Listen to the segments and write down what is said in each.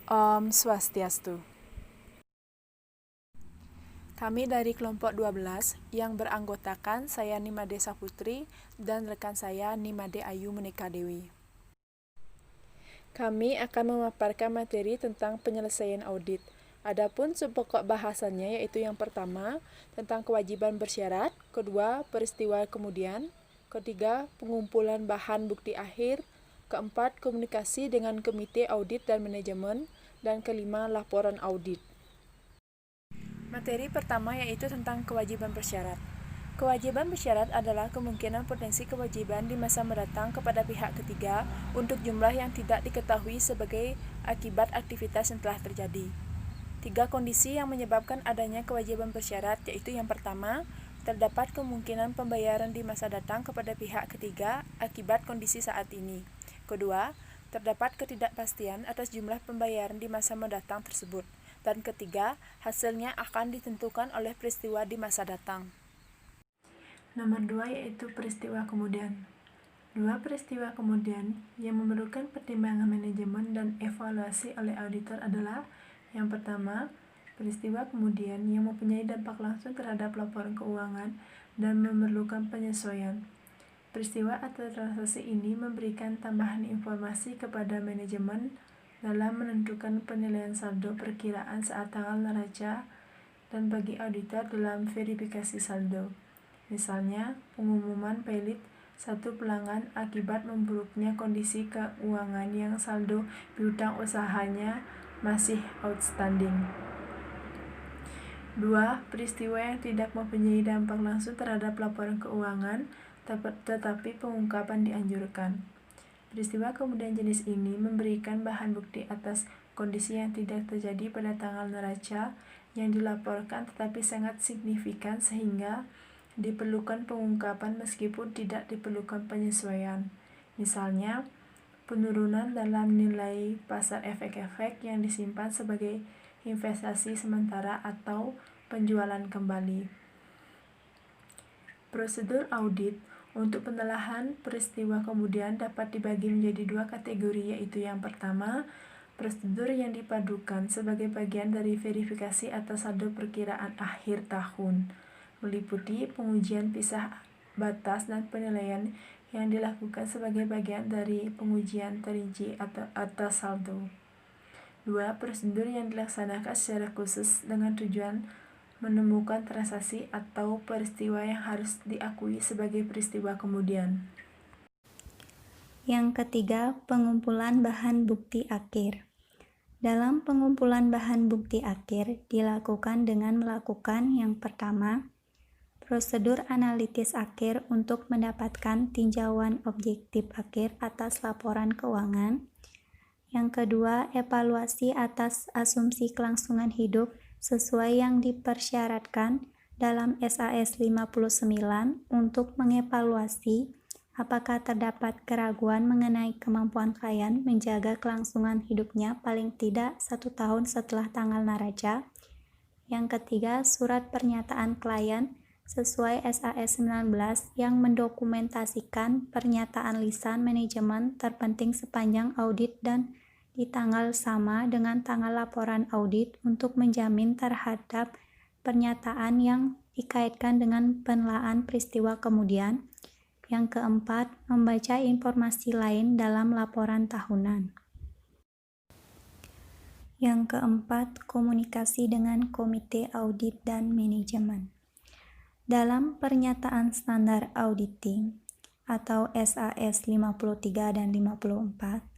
Om Swastiastu. Kami dari kelompok 12 yang beranggotakan saya Nimade Saputri dan rekan saya Nimade Ayu Menika Dewi. Kami akan memaparkan materi tentang penyelesaian audit. Adapun subpokok bahasannya yaitu yang pertama, tentang kewajiban bersyarat, kedua, peristiwa kemudian, ketiga, pengumpulan bahan bukti akhir, keempat, komunikasi dengan komite audit dan manajemen, dan kelima, laporan audit. Materi pertama yaitu tentang kewajiban bersyarat. Kewajiban bersyarat adalah kemungkinan potensi kewajiban di masa mendatang kepada pihak ketiga untuk jumlah yang tidak diketahui sebagai akibat aktivitas yang telah terjadi. 3 kondisi yang menyebabkan adanya kewajiban bersyarat yaitu yang pertama, terdapat kemungkinan pembayaran di masa datang kepada pihak ketiga akibat kondisi saat ini. Kedua, terdapat ketidakpastian atas jumlah pembayaran di masa mendatang tersebut. Dan ketiga, hasilnya akan ditentukan oleh peristiwa di masa datang. Nomor 2 yaitu peristiwa kemudian. 2 peristiwa kemudian yang memerlukan pertimbangan manajemen dan evaluasi oleh auditor adalah yang pertama, peristiwa kemudian yang mempunyai dampak langsung terhadap laporan keuangan dan memerlukan penyesuaian. Peristiwa atau transaksi ini memberikan tambahan informasi kepada manajemen dalam menentukan penilaian saldo perkiraan saat tanggal neraca dan bagi auditor dalam verifikasi saldo. Misalnya, pengumuman pelit satu pelanggan akibat memburuknya kondisi keuangan yang saldo piutang usahanya masih outstanding. 2. Peristiwa yang tidak mempunyai dampak langsung terhadap laporan keuangan, tetapi pengungkapan dianjurkan. Peristiwa kemudian jenis ini memberikan bahan bukti atas kondisi yang tidak terjadi pada tanggal neraca yang dilaporkan tetapi sangat signifikan sehingga diperlukan pengungkapan meskipun tidak diperlukan penyesuaian. Misalnya, penurunan dalam nilai pasar efek-efek yang disimpan sebagai investasi sementara atau penjualan kembali. Prosedur audit untuk penelahan peristiwa kemudian dapat dibagi menjadi 2 kategori yaitu yang pertama, prosedur yang dipadukan sebagai bagian dari verifikasi atas saldo perkiraan akhir tahun, meliputi pengujian pisah batas dan penilaian yang dilakukan sebagai bagian dari pengujian terinci atas saldo. 2. Prosedur yang dilaksanakan secara khusus dengan tujuan menemukan transaksi atau peristiwa yang harus diakui sebagai peristiwa kemudian. Yang ketiga, pengumpulan bahan bukti akhir. Dalam pengumpulan bahan bukti akhir dilakukan dengan melakukan yang pertama, prosedur analitis akhir untuk mendapatkan tinjauan objektif akhir atas laporan keuangan. Yang kedua, evaluasi atas asumsi kelangsungan hidup sesuai yang dipersyaratkan dalam SAS 59 untuk mengevaluasi apakah terdapat keraguan mengenai kemampuan klien menjaga kelangsungan hidupnya paling tidak 1 tahun setelah tanggal neraca. Yang ketiga, surat pernyataan klien sesuai SAS 19 yang mendokumentasikan pernyataan lisan manajemen terpenting sepanjang audit dan di tanggal sama dengan tanggal laporan audit untuk menjamin terhadap pernyataan yang dikaitkan dengan penelaan peristiwa kemudian. Yang keempat, membaca informasi lain dalam laporan tahunan. Yang keempat, komunikasi dengan komite audit dan manajemen. Dalam pernyataan standar auditing atau SAS 53 dan 54,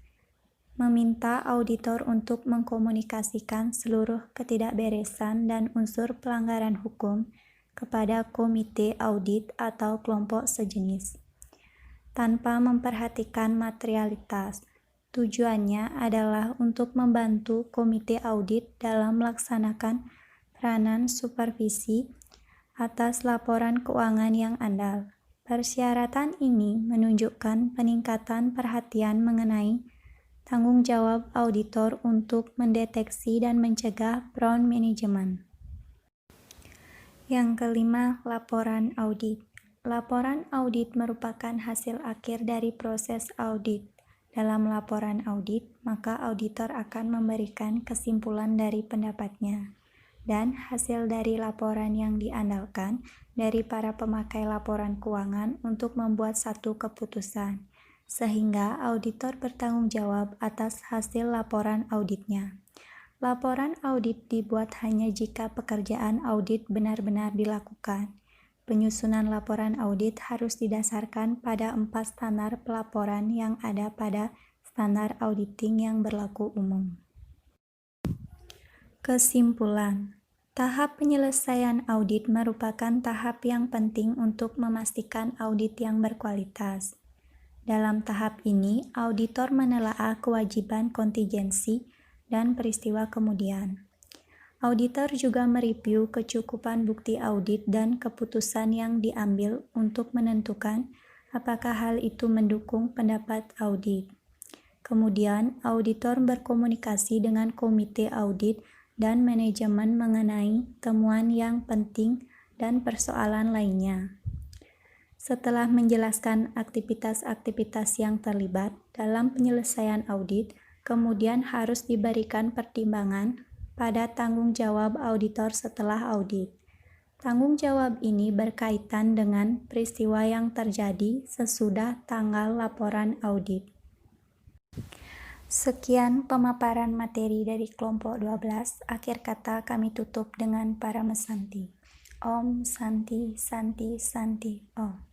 meminta auditor untuk mengkomunikasikan seluruh ketidakberesan dan unsur pelanggaran hukum kepada komite audit atau kelompok sejenis, tanpa memperhatikan materialitas. Tujuannya adalah untuk membantu komite audit dalam melaksanakan peranan supervisi atas laporan keuangan yang andal. Persyaratan ini menunjukkan peningkatan perhatian mengenai tanggung jawab auditor untuk mendeteksi dan mencegah fraud manajemen. Yang kelima, laporan audit. Laporan audit merupakan hasil akhir dari proses audit. dalam laporan audit, maka auditor akan memberikan kesimpulan dari pendapatnya dan hasil dari laporan yang diandalkan dari para pemakai laporan keuangan untuk membuat satu keputusan, sehingga auditor bertanggung jawab atas hasil laporan auditnya. Laporan audit dibuat hanya jika pekerjaan audit benar-benar dilakukan. Penyusunan laporan audit harus didasarkan pada 4 standar pelaporan yang ada pada standar auditing yang berlaku umum. Kesimpulan: tahap penyelesaian audit merupakan tahap yang penting untuk memastikan audit yang berkualitas. Dalam tahap ini, auditor menelaah kewajiban kontingensi dan peristiwa kemudian. Auditor juga mereview kecukupan bukti audit dan keputusan yang diambil untuk menentukan apakah hal itu mendukung pendapat audit. Kemudian, auditor berkomunikasi dengan komite audit dan manajemen mengenai temuan yang penting dan persoalan lainnya. Setelah menjelaskan aktivitas-aktivitas yang terlibat dalam penyelesaian audit, kemudian harus diberikan pertimbangan pada tanggung jawab auditor setelah audit. Tanggung jawab ini berkaitan dengan peristiwa yang terjadi sesudah tanggal laporan audit. Sekian pemaparan materi dari kelompok 12. Akhir kata kami tutup dengan Paramesanti. Om Santi Santi Santi Om.